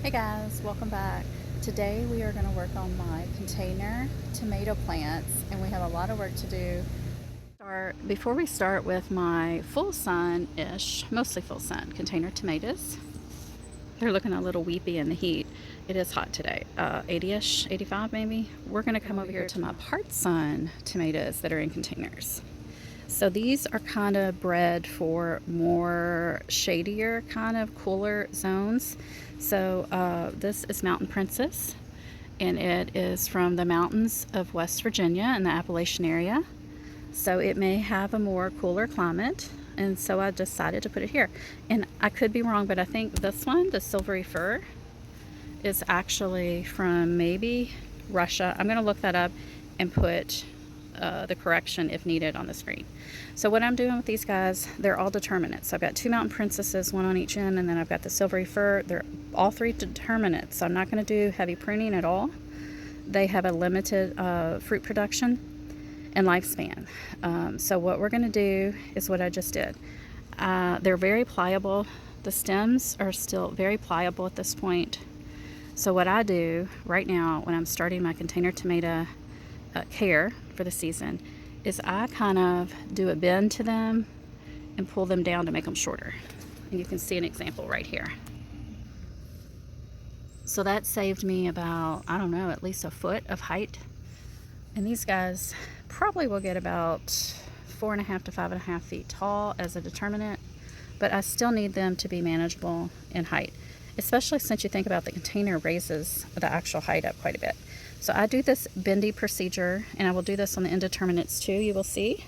Hey guys, welcome back. Today we are going to work on my container tomato plants and we have a lot of work to do. Before we start with my full sun-ish, mostly full sun container tomatoes, they're looking a little weepy in the heat. It is hot today, 80-ish, 85 maybe. We're going to come over here to my part sun tomatoes that are in containers. So these are kind of bred for more shadier, kind of cooler zones. So this is Mountain Princess, and it is from the mountains of West Virginia in the Appalachian area. So it may have a more cooler climate, and so I decided to put it here. And I could be wrong, but I think this one, the Silvery Fir, is actually from maybe Russia. I'm going to look that up and put the correction if needed on the screen. So what I'm doing with these guys, they're all determinates. So I've got two Mountain Princesses, one on each end, and then I've got the Silvery Fir. They're all three determinates. So I'm not going to do heavy pruning at all. They have a limited fruit production and lifespan. So what we're going to do is what I just did. They're very pliable. The stems are still very pliable at this point. So what I do right now when I'm starting my container tomato care for the season is I kind of do a bend to them and pull them down to make them shorter. And you can see an example right here. So that saved me about, I don't know, at least a foot of height. And these guys probably will get about 4.5 to 5.5 feet tall as a determinant, but I still need them to be manageable in height, especially since you think about the container raises the actual height up quite a bit. So I do this bendy procedure, and I will do this on the indeterminates too, you will see.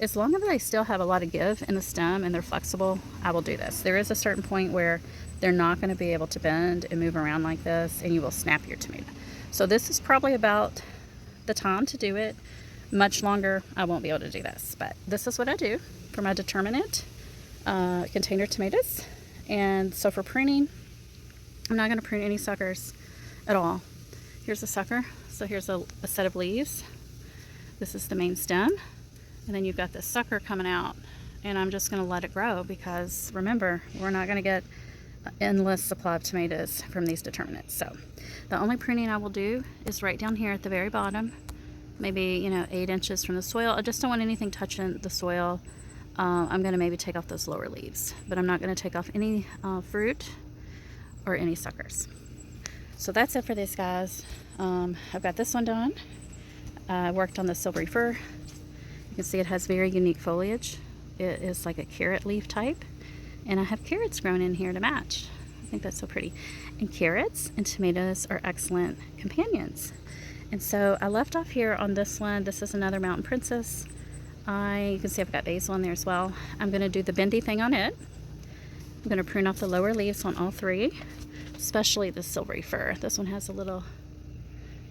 As long as they still have a lot of give in the stem and they're flexible, I will do this. There is a certain point where they're not going to be able to bend and move around like this, and you will snap your tomato. So this is probably about the time to do it. Much longer, I won't be able to do this, but this is what I do for my determinate container tomatoes. And so for pruning, I'm not going to prune any suckers at all. Here's a sucker. So here's a set of leaves. This is the main stem. And then you've got this sucker coming out. And I'm just going to let it grow because remember, we're not going to get an endless supply of tomatoes from these determinants. So the only pruning I will do is right down here at the very bottom. Maybe, 8 inches from the soil. I just don't want anything touching the soil. I'm going to maybe take off those lower leaves. But I'm not going to take off any fruit or any suckers. So that's it for these guys. I've got this one done. I worked on the Silvery Fir. You can see it has very unique foliage. It is like a carrot leaf type. And I have carrots grown in here to match. I think that's so pretty. And carrots and tomatoes are excellent companions. And so I left off here on this one. This is another Mountain Princess. You can see I've got basil in there as well. I'm going to do the bendy thing on it. I'm going to prune off the lower leaves on all three, especially the Silvery Fir. This one has a little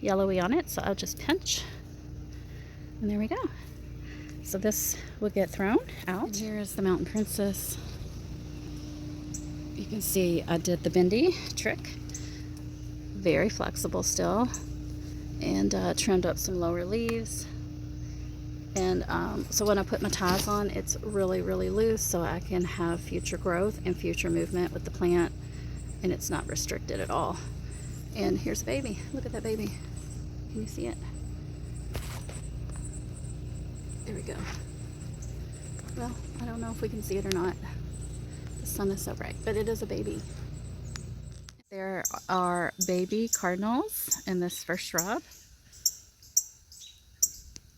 yellowy on it, so I'll just pinch. And there we go. So this will get thrown out. And here is the Mountain Princess. You can see I did the bendy trick. Very flexible still. And trimmed up some lower leaves. And so when I put my ties on, it's really, really loose so I can have future growth and future movement with the plant. And it's not restricted at all. And here's a baby. Look at that baby. Can you see it? There we go. Well, I don't know if we can see it or not. The sun is so bright, but it is a baby. There are baby cardinals in this first shrub.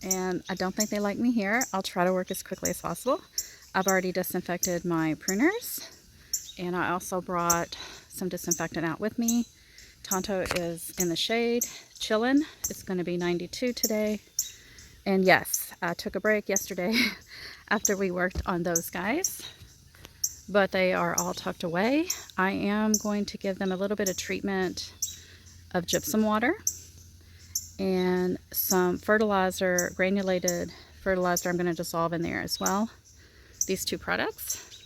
And I don't think they like me here. I'll try to work as quickly as possible. I've already disinfected my pruners. And I also brought some disinfectant out with me. Tonto is in the shade, chilling. It's going to be 92 today. And yes, I took a break yesterday after we worked on those guys. But they are all tucked away. I am going to give them a little bit of treatment of gypsum water and some fertilizer, granulated fertilizer I'm going to dissolve in there as well. These two products.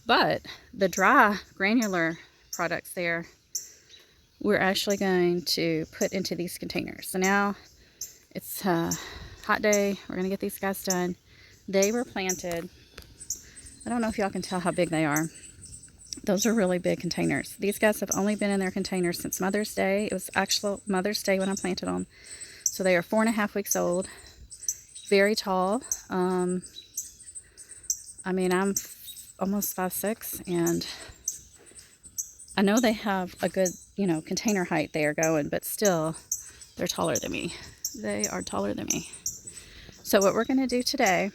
But the dry granular products there, we're actually going to put into these containers. So now it's a hot day. We're going to get these guys done. They were planted. I don't know if y'all can tell how big they are. Those are really big containers. These guys have only been in their containers since Mother's Day. It was actual Mother's Day when I planted them. So they are 4.5 weeks old. Very tall. I mean, I'm almost 5'6", and I know they have a good, container height they are going, but still, they're taller than me. They are taller than me. So what we're going to do today,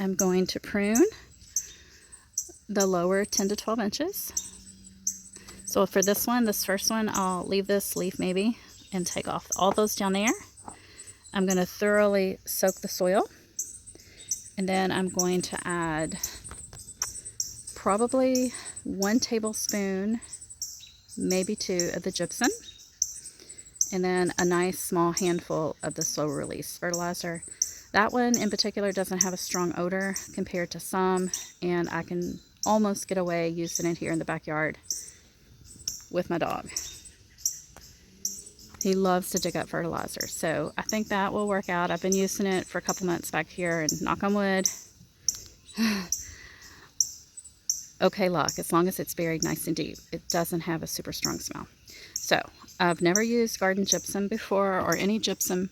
I'm going to prune the lower 10 to 12 inches. So for this first one, I'll leave this leaf maybe and take off all those down there. I'm going to thoroughly soak the soil, and then I'm going to add probably 1 tablespoon, maybe 2 of the gypsum, and then a nice small handful of the slow release fertilizer. That one in particular doesn't have a strong odor compared to some, and I can almost get away using it here in the backyard with my dog. He loves to dig up fertilizer, so I think that will work out. I've been using it for a couple months back here, and knock on wood, okay luck, as long as it's buried nice and deep. It doesn't have a super strong smell. So I've never used garden gypsum before, or any gypsum.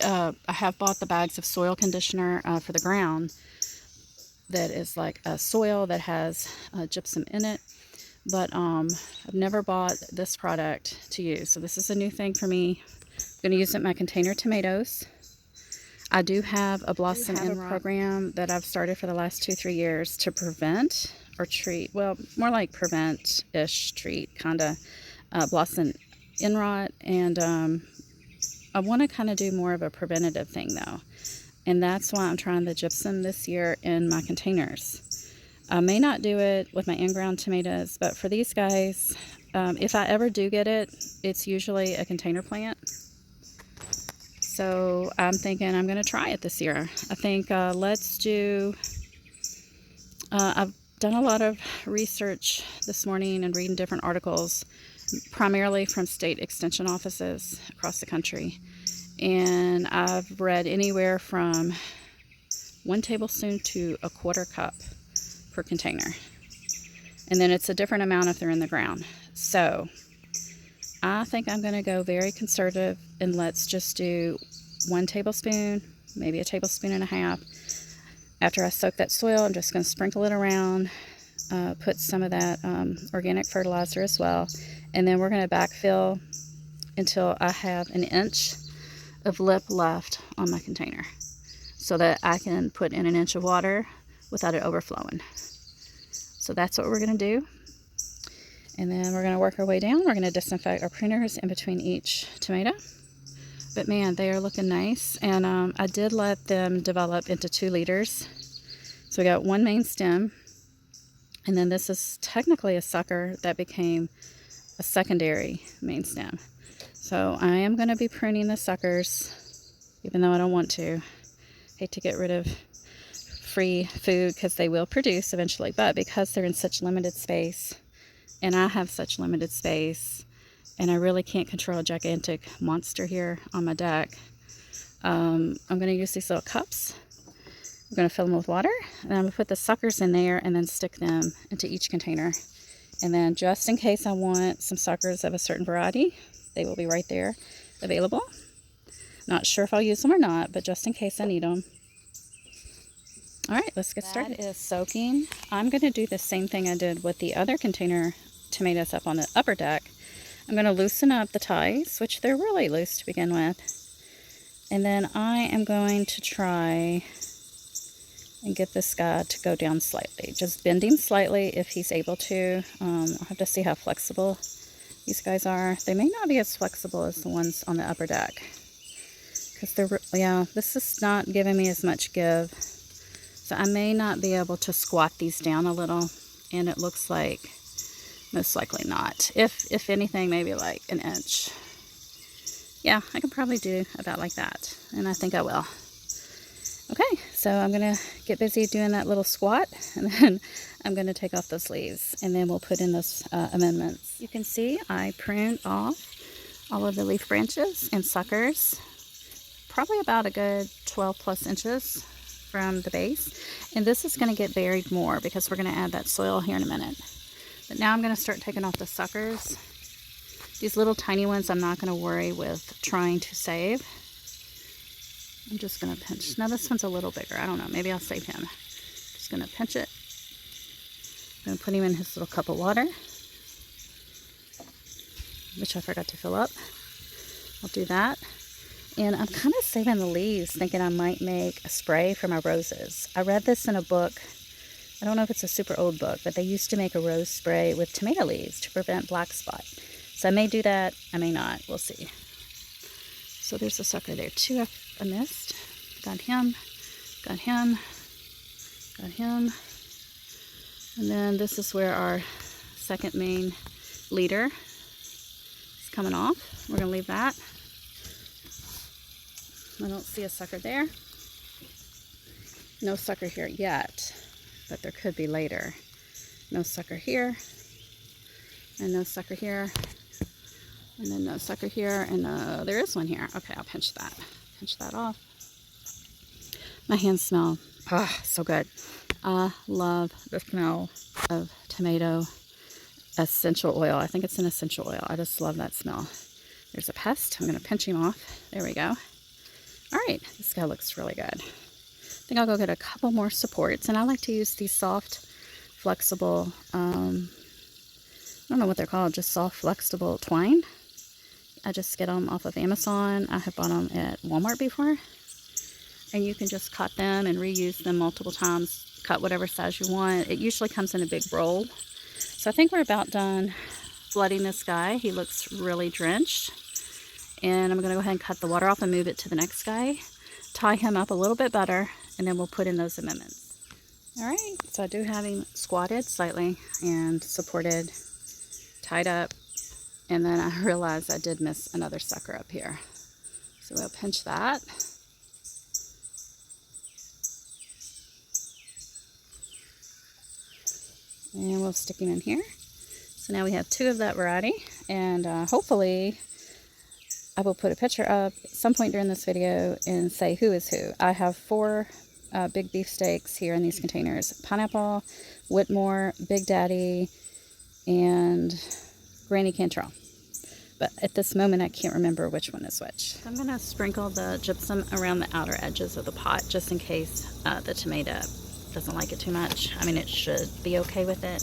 I have bought the bags of soil conditioner for the ground that is like a soil that has gypsum in it, but I've never bought this product to use. So this is a new thing for me. I'm going to use it in my container tomatoes. I do have a Blossom In program that I've started for the last 2-3 years to prevent or treat, well, more like prevent-ish, treat kind of Blossom In rot, and I want to kind of do more of a preventative thing though, and that's why I'm trying the gypsum this year in my containers. I may not do it with my in-ground tomatoes, but for these guys, if I ever do get it, it's usually a container plant. So I'm thinking I'm going to try it this year. I think let's do, I've done a lot of research this morning and reading different articles, primarily from state extension offices across the country. And I've read anywhere from 1 tablespoon to 1/4 cup per container. And then it's a different amount if they're in the ground. So I think I'm going to go very conservative, and let's just do 1 tablespoon, maybe 1.5 tablespoons. After I soak that soil, I'm just going to sprinkle it around, put some of that organic fertilizer as well, and then we're going to backfill until I have 1 inch of lip left on my container, so that I can put in 1 inch of water without it overflowing. So that's what we're going to do. And then we're going to work our way down. We're going to disinfect our pruners in between each tomato. But man, they are looking nice. And I did let them develop into 2 leaders. So we got 1 main stem. And then this is technically a sucker that became a secondary main stem. So I am going to be pruning the suckers, even though I don't want to. Hate to get rid of free food because they will produce eventually. But because they're in such limited space, and I have such limited space, and I really can't control a gigantic monster here on my deck, I'm going to use these little cups. I'm going to fill them with water, and I'm going to put the suckers in there and then stick them into each container. And then just in case I want some suckers of a certain variety, they will be right there available. Not sure if I'll use them or not, but just in case I need them. All right, let's get started. That is soaking. I'm going to do the same thing I did with the other container tomatoes up on the upper deck. I'm going to loosen up the ties, which they're really loose to begin with. And then I am going to try and get this guy to go down slightly. Just bend him slightly if he's able to. I'll have to see how flexible these guys are. They may not be as flexible as the ones on the upper deck, because they're, yeah, this is not giving me as much give. So I may not be able to squat these down a little, and it looks like most likely not. If anything, maybe like 1 inch. Yeah, I can probably do about like that, and I think I will. Okay, so I'm going to get busy doing that little squat, and then I'm going to take off those leaves, and then we'll put in those amendments. You can see I pruned off all of the leaf branches and suckers, probably about a good 12 plus inches from the base. And this is going to get buried more because we're going to add that soil here in a minute. But now I'm going to start taking off the suckers. These little tiny ones I'm not going to worry with trying to save. I'm just going to pinch. Now this one's a little bigger. I don't know. Maybe I'll save him. Just going to pinch it. I'm going to put him in his little cup of water, which I forgot to fill up. I'll do that. And I'm kind of saving the leaves, thinking I might make a spray for my roses. I read this in a book. I don't know if it's a super old book, but they used to make a rose spray with tomato leaves to prevent black spot. So I may do that. I may not. We'll see. So there's a sucker there too. I missed. Got him. Got him. Got him. And then this is where our second main leader is coming off. We're going to leave that. I don't see a sucker there. No sucker here yet, but there could be later. No sucker here, and no sucker here, and then no sucker here, and there is one here. Okay, I'll pinch that. Pinch that off. My hands smell so good. I love the smell of tomato essential oil. I think it's an essential oil. I just love that smell. There's a pest. I'm going to pinch him off. There we go. All right, this guy looks really good. I think I'll go get a couple more supports, and I like to use these soft, flexible, I don't know what they're called, just soft, flexible twine. I just get them off of Amazon. I have bought them at Walmart before, and you can just cut them and reuse them multiple times, cut whatever size you want. It usually comes in a big roll. So I think we're about done flooding this guy. He looks really drenched. And I'm going to go ahead and cut the water off and move it to the next guy. Tie him up a little bit better, and then we'll put in those amendments. Alright, so I do have him squatted slightly and supported, tied up, and then I realized I did miss another sucker up here. So we'll pinch that. And we'll stick him in here. So now we have two of that variety, and hopefully I will put a picture up at some point during this video and say who is who. I have 4 big beef steaks here in these containers. Pineapple, Whitmore, Big Daddy, and Granny Cantrell. But at this moment I can't remember which one is which. I'm going to sprinkle the gypsum around the outer edges of the pot just in case the tomato doesn't like it too much. I mean, it should be okay with it.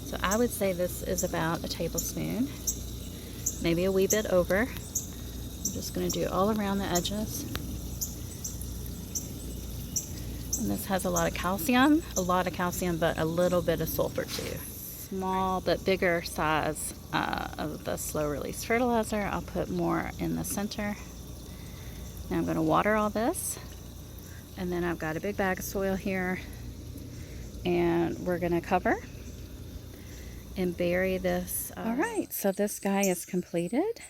So I would say this is about a tablespoon, maybe a wee bit over. I'm just going to do all around the edges. And this has a lot of calcium, but a little bit of sulfur too. Small but bigger size of the slow release fertilizer. I'll put more in the center. Now I'm going to water all this. And then I've got a big bag of soil here. And we're going to cover and bury this. Alright, so this guy is completed.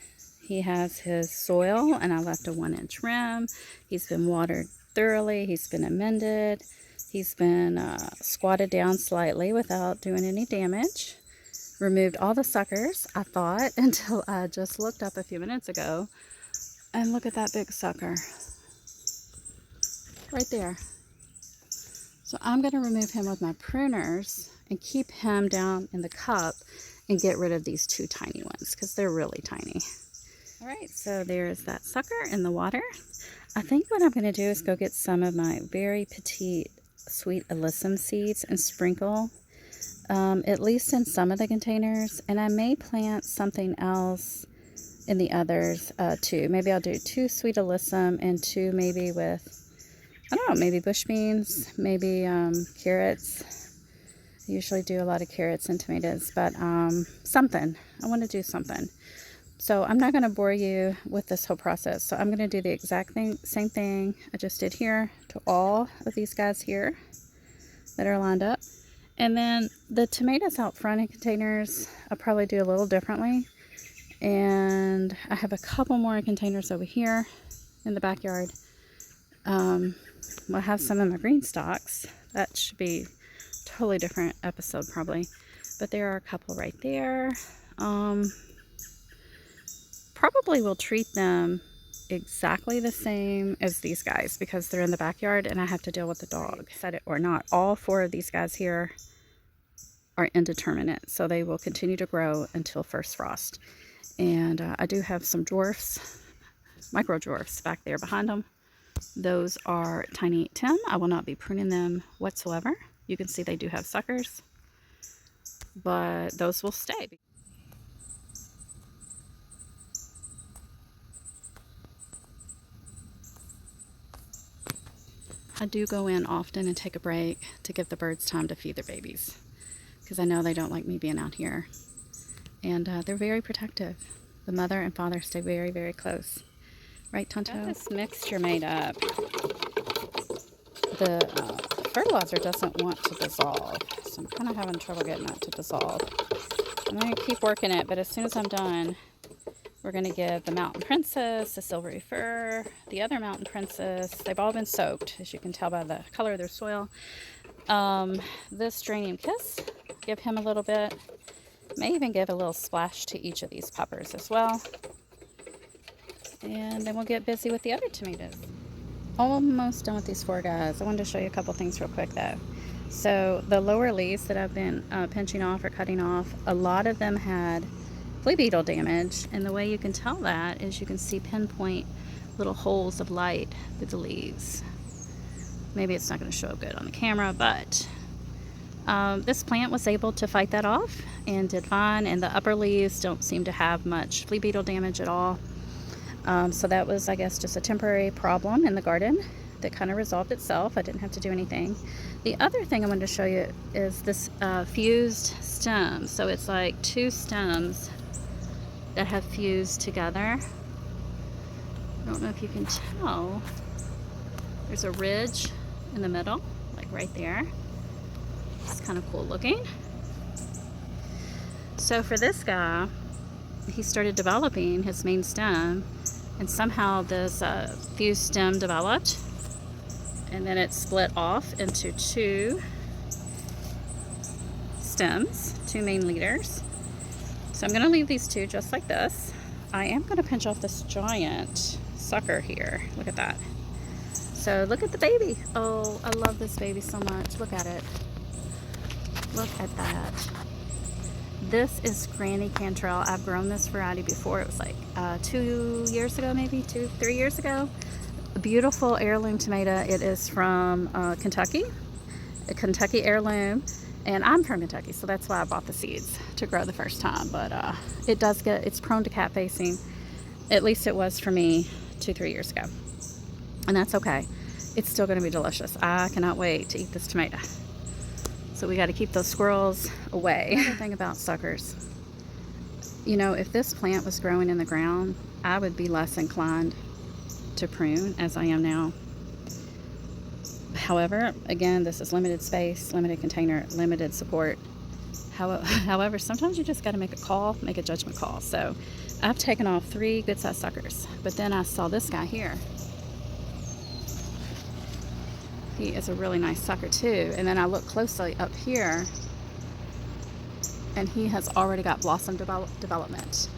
He has his soil, and I left a 1-inch rim. He's been watered thoroughly. He's been amended. He's been squatted down slightly without doing any damage. Removed all the suckers, I thought, until I just looked up a few minutes ago. And look at that big sucker. Right there. So I'm going to remove him with my pruners and keep him down in the cup and get rid of these 2 tiny ones because they're really tiny. Alright, so there's that sucker in the water. I think what I'm going to do is go get some of my very petite sweet alyssum seeds and sprinkle at least in some of the containers, and I may plant something else in the others too. Maybe I'll do 2 sweet alyssum and 2 maybe with, I don't know, maybe bush beans, maybe carrots. I usually do a lot of carrots and tomatoes, but something. I want to do something. So I'm not going to bore you with this whole process. So I'm going to do the exact same thing I just did here to all of these guys here that are lined up. And then the tomatoes out front in containers, I'll probably do a little differently. And I have a couple more containers over here in the backyard. We'll have some of my green stalks. That should be a totally different episode probably. But there are a couple right there. Probably will treat them exactly the same as these guys because they're in the backyard and I have to deal with the dog. Said it or not, all 4 of these guys here are indeterminate, so they will continue to grow until first frost. And I do have some dwarfs, micro dwarfs back there behind them. Those are Tiny Tim. I will not be pruning them whatsoever. You can see they do have suckers, but those will stay. I do go in often and take a break to give the birds time to feed their babies because I know they don't like me being out here. And they're very protective. The mother and father stay very, very close. Right, Tonto? Got this mixture made up. The fertilizer doesn't want to dissolve, so I'm kind of having trouble getting that to dissolve. I'm going to keep working it, but as soon as I'm done, we're going to give the Mountain Princess, the Silvery Fir, the other Mountain Princess. They've all been soaked, as you can tell by the color of their soil. This Geranium Kiss, give him a little bit. May even give a little splash to each of these peppers as well. And then we'll get busy with the other tomatoes. Almost done with these 4 guys. I wanted to show you a couple things real quick though. So the lower leaves that I've been pinching off or cutting off, a lot of them had flea beetle damage. And the way you can tell that is you can see pinpoint little holes of light through the leaves. Maybe it's not going to show up good on the camera, but this plant was able to fight that off and did fine, and the upper leaves don't seem to have much flea beetle damage at all. So that was, I guess, just a temporary problem in the garden that kind of resolved itself. I didn't have to do anything. The other thing I wanted to show you is this fused stem. So it's like 2 stems that have fused together. I don't know if you can tell. There's a ridge in the middle, like right there. It's kind of cool looking. So for this guy, he started developing his main stem, and somehow this fused stem developed, and then it split off into 2 stems, 2 main leaders. So I'm going to leave these 2 just like this. I am going to pinch off this giant sucker here. Look at that. So look at the baby. Oh, I love this baby so much. Look at it. Look at that. This is Granny Cantrell. I've grown this variety before. It was like 2 years ago, maybe 3 years ago. A beautiful heirloom tomato. It is from Kentucky, a Kentucky heirloom. And I'm from Kentucky, so that's why I bought the seeds to grow the first time. But it's prone to cat facing. At least it was for me 2-3 years ago. And that's okay. It's still going to be delicious. I cannot wait to eat this tomato. So we got to keep those squirrels away. Another thing about suckers, you know, if this plant was growing in the ground, I would be less inclined to prune as I am now. However, again, this is limited space, limited container, limited support. However, sometimes you just got to make a judgment call. So I've taken off 3 good-sized suckers, but then I saw this guy here. He is a really nice sucker too. And then I look closely up here, and he has already got blossom development.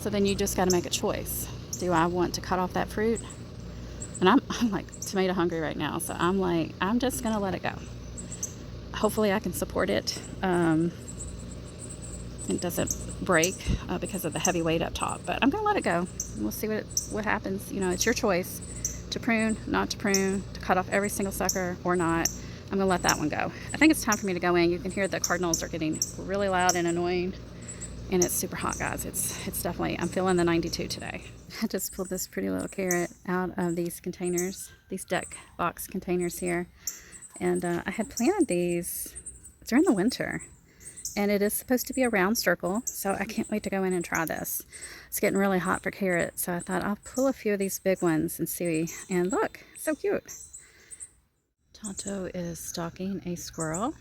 So then you just got to make a choice. Do I want to cut off that fruit? And I'm like tomato hungry right now, so I'm like, I'm just gonna let it go. Hopefully I can support it. It doesn't break because of the heavy weight up top, but I'm gonna let it go. We'll see what happens. You know, it's your choice to prune, not to prune, to cut off every single sucker or not. I'm gonna let that one go. I think it's time for me to go in. You can hear the cardinals are getting really loud and annoying, and it's super hot, guys. It's definitely, I'm feeling the 92 today. I just pulled this pretty little carrot out of these containers, these deck box containers here, and I had planted these during the winter, and it is supposed to be a round circle, so I can't wait to go in and try this. It's getting really hot for carrots, so I thought I'll pull a few of these big ones and see. And look, so cute. Tonto is stalking a squirrel,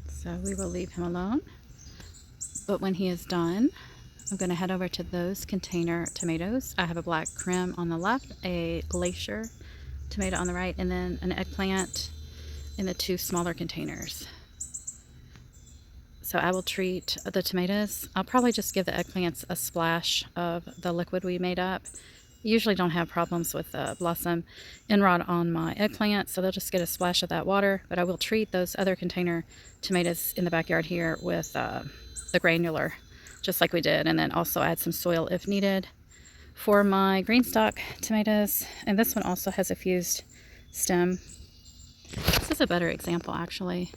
so we will leave him alone. But when he is done, I'm going to head over to those container tomatoes. I have a black Krim on the left, a Glacier tomato on the right, and then an eggplant in the 2 smaller containers. So I will treat the tomatoes. I'll probably just give the eggplants a splash of the liquid we made up. Usually don't have problems with blossom end rot on my eggplant, so they'll just get a splash of that water. But I will treat those other container tomatoes in the backyard here with the granular, just like we did, and then also add some soil if needed. For my green stalk tomatoes, and this one also has a fused stem. This is a better example, actually.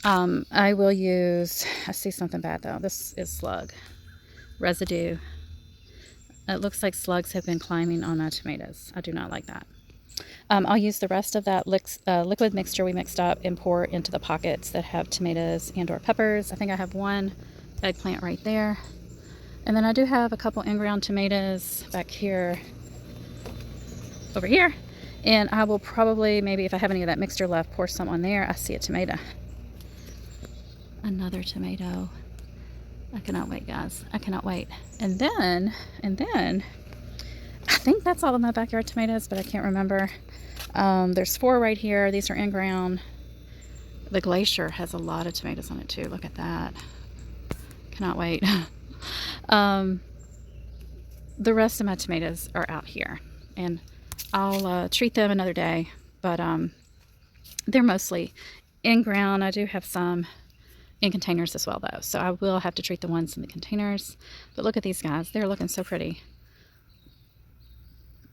I will use, I see something bad though. This is slug residue. It looks like slugs have been climbing on my tomatoes. I do not like that. I'll use the rest of that liquid mixture we mixed up and pour into the pockets that have tomatoes and or peppers. I think I have one eggplant right there. And then I do have a couple in-ground tomatoes back here, over here. And I will probably, maybe if I have any of that mixture left, pour some on there. I see a tomato. Another tomato. I cannot wait, guys. I cannot wait. And then, I think that's all of my backyard tomatoes, but I can't remember. There's 4 right here. These are in ground. The Glacier has a lot of tomatoes on it too. Look at that. Cannot wait. The rest of my tomatoes are out here, and I'll treat them another day, but they're mostly in ground. I do have some in containers as well though, so I will have to treat the ones in the containers. But look at these guys, they're looking so pretty.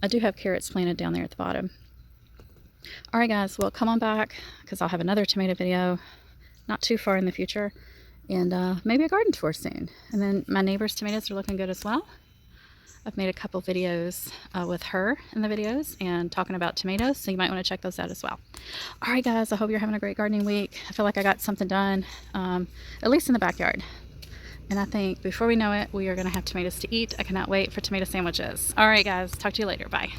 I do have carrots planted down there at the bottom. Alright guys, well come on back, because I'll have another tomato video not too far in the future, and maybe a garden tour soon. And then my neighbor's tomatoes are looking good as well. I've made a couple videos with her in the videos and talking about tomatoes, so you might want to check those out as well. All right, guys, I hope you're having a great gardening week. I feel like I got something done, at least in the backyard. And I think before we know it, we are going to have tomatoes to eat. I cannot wait for tomato sandwiches. All right, guys, talk to you later. Bye.